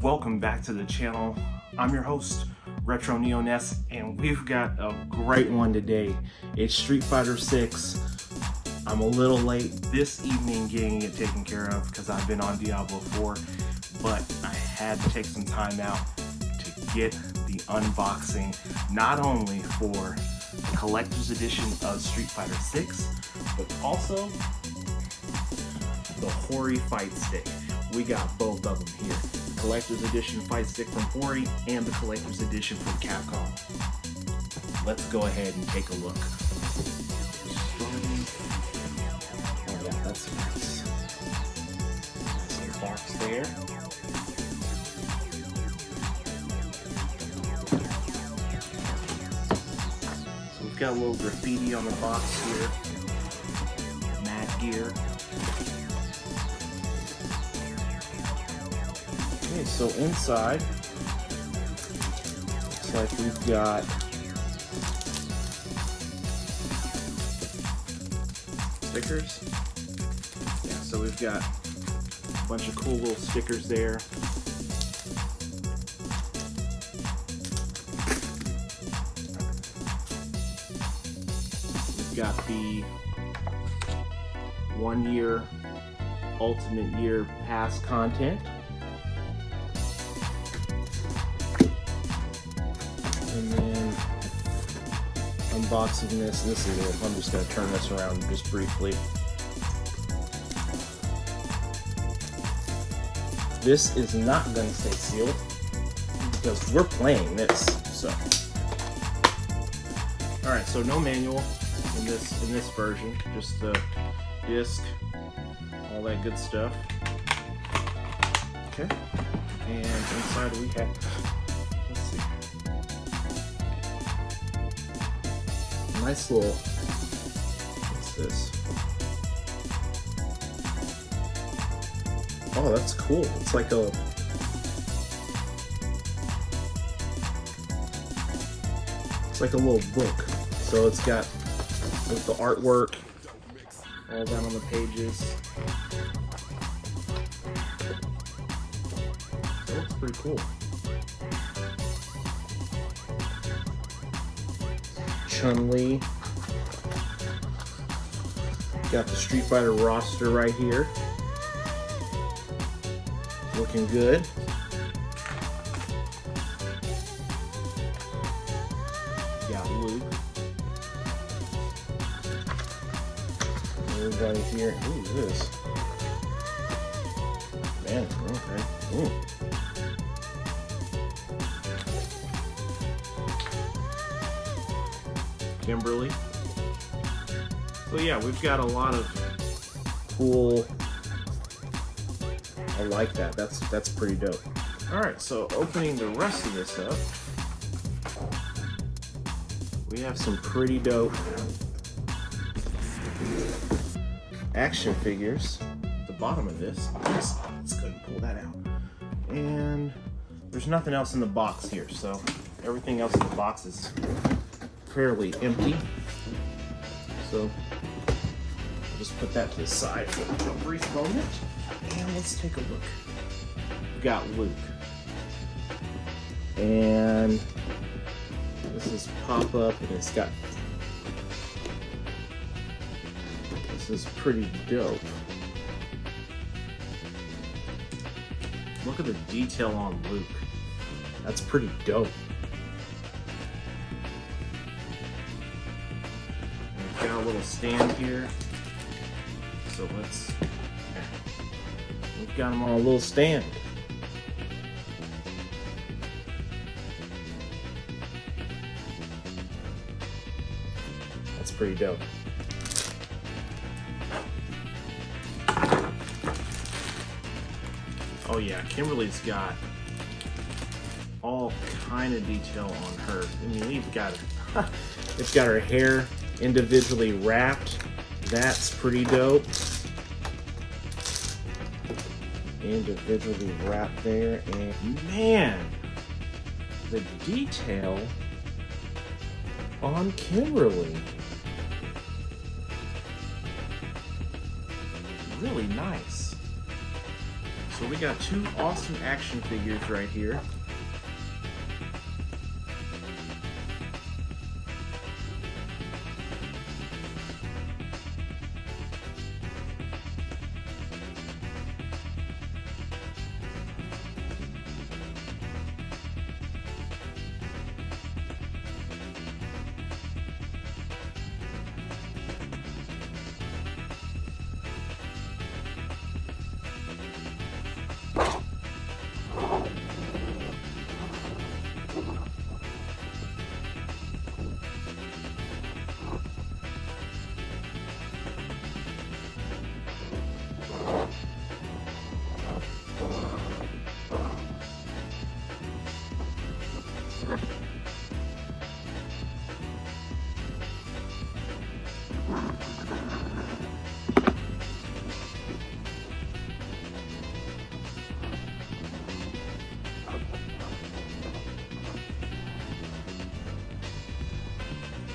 Welcome back to the channel. I'm your host, Retro Neoness, and we've got a great one today. It's Street Fighter 6. I'm a little late this evening getting it taken care of because I've been on Diablo 4, but I had to take some time out to get the unboxing, not only for the collector's edition of Street Fighter 6, but also the Hori fight stick. We got both of them here. The collector's edition fight stick from Hori and the collector's edition from Capcom. Let's go ahead and take a look. Oh yeah, that's nice. Some box there. So we've got a little graffiti on the box here. Mad Gear. Okay, so inside, looks like we've got stickers. Yeah, so we've got a bunch of cool little stickers there. We've got the 1 year Ultimate Year Pass content. And then unboxing this is it. I'm just going to turn this around just briefly. This is not going to stay sealed because we're playing this. So, all right. So no manual in this version, just the disc, all that good stuff. Okay. And inside we have. Nice little, what's this? Oh, that's cool. It's like a little book. So it's got with the artwork all down on the pages. That looks pretty cool. Chun-Li. Got the Street Fighter roster right here. Looking good. Got Luke. Everybody here. Ooh, this. Man, okay. Ooh. Kimberly. So yeah, we've got a lot of cool. I like that. That's pretty dope. All right, so opening the rest of this up, we have some pretty dope action figures at the bottom of this. Let's go and pull that out. And there's nothing else in the box here, so everything else in the box is fairly empty, so I'll just put that to the side for a brief moment, and let's take a look. We've got Luke, and this is pop up, and it's got, this is pretty dope. Look at the detail on Luke. That's pretty dope. Got a little stand here, so we've got them on a little stand. That's pretty dope. Oh yeah, Kimberly's got all kind of detail on her. I mean, it's got her hair individually wrapped. That's pretty dope. Individually wrapped there, and man, the detail on Kimberly. Really nice. So we got two awesome action figures right here.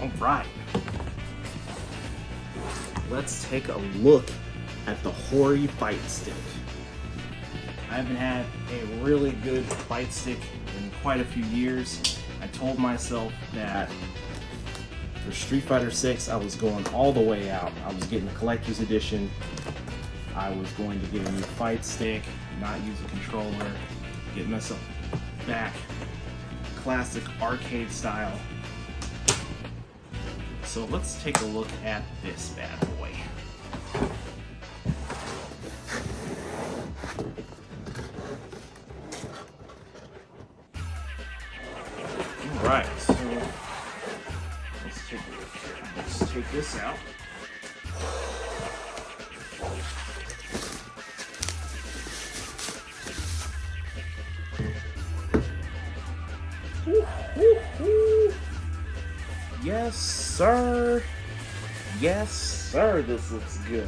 All right, let's take a look at the Hori fight stick. I haven't had a really good fight stick in quite a few years. I told myself that for Street Fighter 6, I was going all the way out. I was getting the collector's edition. I was going to get a new fight stick, not use a controller, get myself back classic arcade style. So let's take a look at this bad boy. Alright, so let's take this out. Yes, sir. Yes, sir. This looks good.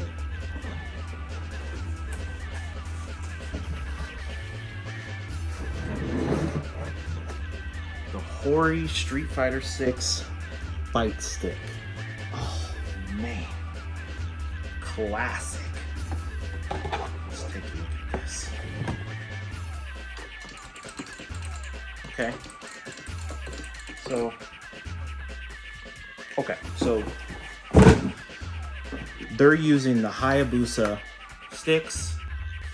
The Hori Street Fighter 6 fight stick. Oh, man. Classic. Let's take a look at this. Okay. So they're using the Hayabusa sticks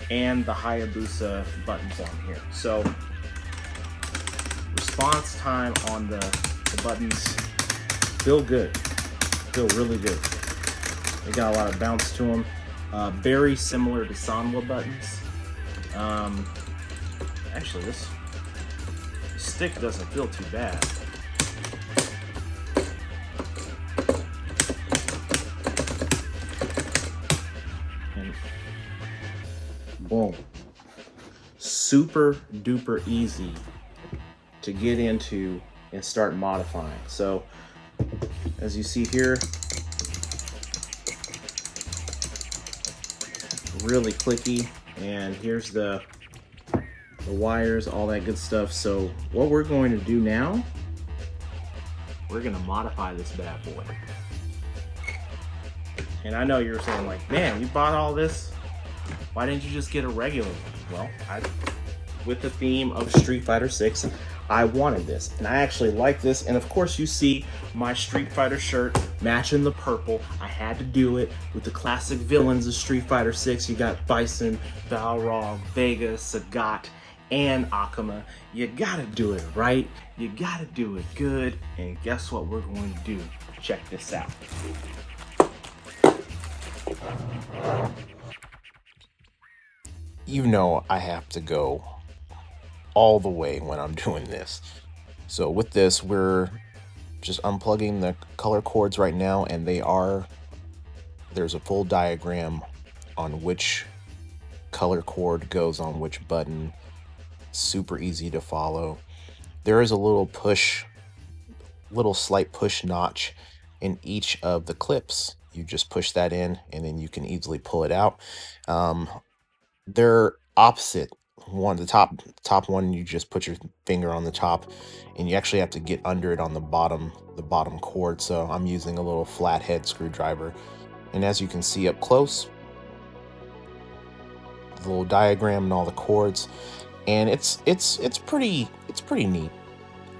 and the Hayabusa buttons on here. So response time on the buttons feel good, feel really good. They got a lot of bounce to them. Very similar to Sanwa buttons. Actually, this stick doesn't feel too bad. Boom. Super duper easy to get into and start modifying. So as you see here, really clicky, and here's the wires, all that good stuff. So what we're going to do now, we're going to modify this bad boy. And I know you're saying like, man, you bought all this? Why didn't you just get a regular one? Well, with the theme of Street Fighter 6, I wanted this, and I actually like this. And of course, you see my Street Fighter shirt matching the purple. I had to do it with the classic villains of Street Fighter 6. You got Bison, Balrog, Vega, Sagat, and Akuma. You gotta do it right. You gotta do it good. And guess what we're going to do? Check this out. You know I have to go all the way when I'm doing this. So with this, we're just unplugging the color cords right now, and there's a full diagram on which color cord goes on which button. Super easy to follow. There is a little slight push notch in each of the clips. You just push that in, and then you can easily pull it out. They're opposite. The top one, you just put your finger on the top, and you actually have to get under it on the bottom cord. So I'm using a little flathead screwdriver, and as you can see up close, the little diagram and all the chords, and it's pretty neat.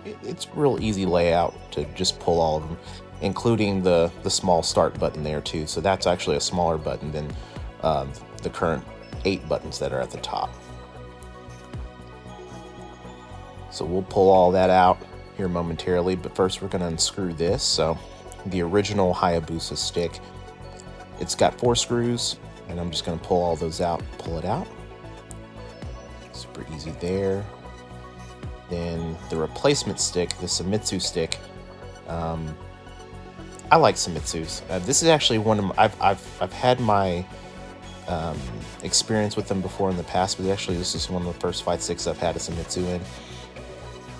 It's real easy layout to just pull all of them, including the small start button there too. So that's actually a smaller button than the current 8 buttons that are at the top. So we'll pull all that out here momentarily, but first we're going to unscrew this. So the original Hayabusa stick, it's got 4 screws, and I'm just going to pull all those out, pull it out. Super easy there. Then the replacement stick, the Samitsu stick, I like Samitsu's. This is actually one of my, I've had my experience with them before in the past, but actually this is one of the first fight sticks I've had a Samitsu in.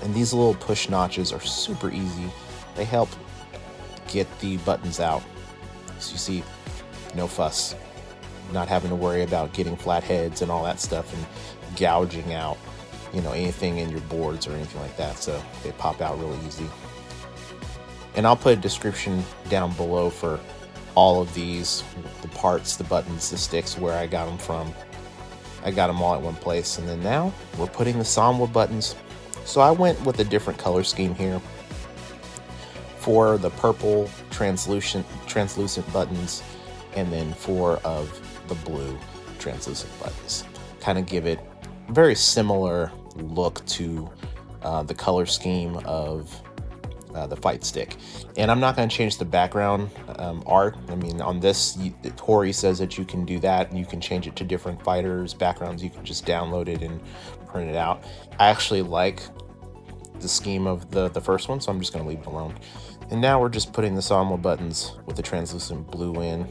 And these little push notches are super easy. They help get the buttons out. So you see, no fuss. Not having to worry about getting flat heads and all that stuff and gouging out, you know, anything in your boards or anything like that. So they pop out really easy. And I'll put a description down below for all of these, the parts, the buttons, the sticks, where I got them from. I got them all at one place. And then now we're putting the Sanwa buttons. So I went with a different color scheme here for the purple translucent buttons, and then 4 of the blue translucent buttons. Kind of give it a very similar look to the color scheme of the fight stick. And I'm not going to change the background art. I mean, on this, Hori says that you can do that, and you can change it to different fighters' backgrounds. You can just download it and print it out. I actually like the scheme of the first one, so I'm just going to leave it alone. And now we're just putting the Sanwa buttons with the translucent blue in.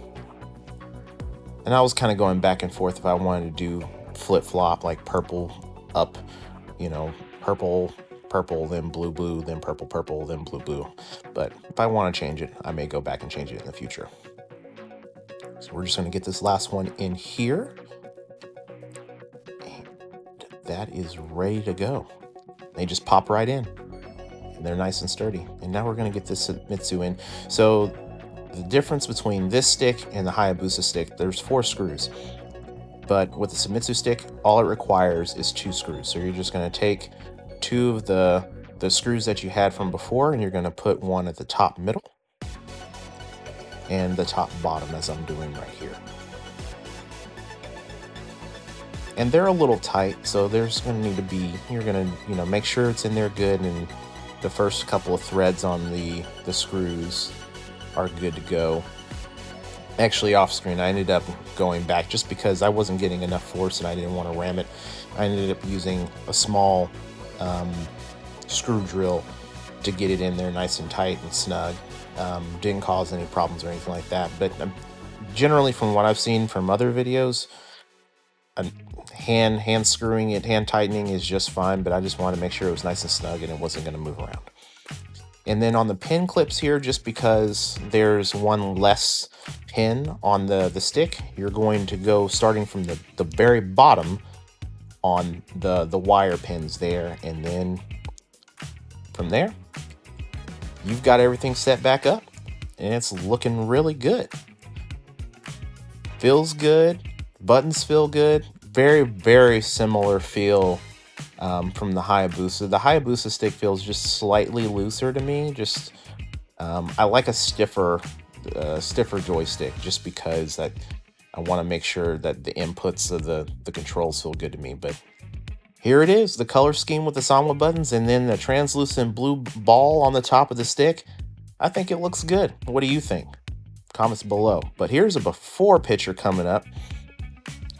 And I was kind of going back and forth if I wanted to do flip-flop, like purple up, you know, purple, then blue, then purple, then blue. But if I want to change it, I may go back and change it in the future. So we're just going to get this last one in here. And that is ready to go. They just pop right in. And they're nice and sturdy. And now we're going to get this Samitsu in. So the difference between this stick and the Hayabusa stick, there's 4 screws. But with the Samitsu stick, all it requires is 2 screws. So you're just going to take 2 of the screws that you had from before, and you're going to put one at the top middle and the top bottom, as I'm doing right here. And they're a little tight, so there's going to need to be, you're going to, you know, make sure it's in there good, and the first couple of threads on the screws are good to go. Actually, off screen, I ended up going back just because I wasn't getting enough force and I didn't want to ram it. I ended up using a small screw drill to get it in there nice and tight and snug. Didn't cause any problems or anything like that. But generally, from what I've seen from other videos, hand screwing it, hand tightening is just fine, but I just wanted to make sure it was nice and snug and it wasn't going to move around. And then on the pin clips here, just because there's one less pin on the stick, you're going to go starting from the very bottom on the wire pins there, and then from there you've got everything set back up and it's looking really good. Feels good, buttons feel good, very similar feel from the Hayabusa. The Hayabusa stick feels just slightly looser to me. Just I like a stiffer joystick, just because I want to make sure that the inputs of the controls feel good to me. But here it is, the color scheme with the Sanwa buttons, and then the translucent blue ball on the top of the stick. I think it looks good. What do you think? Comments below. But here's a before picture coming up.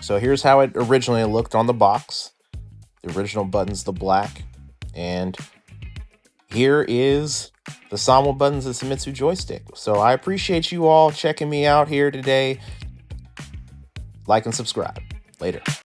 So here's how it originally looked on the box. The original button's the black, and here is the Sanwa buttons of the Samitsu joystick. So I appreciate you all checking me out here today. Like and subscribe. Later.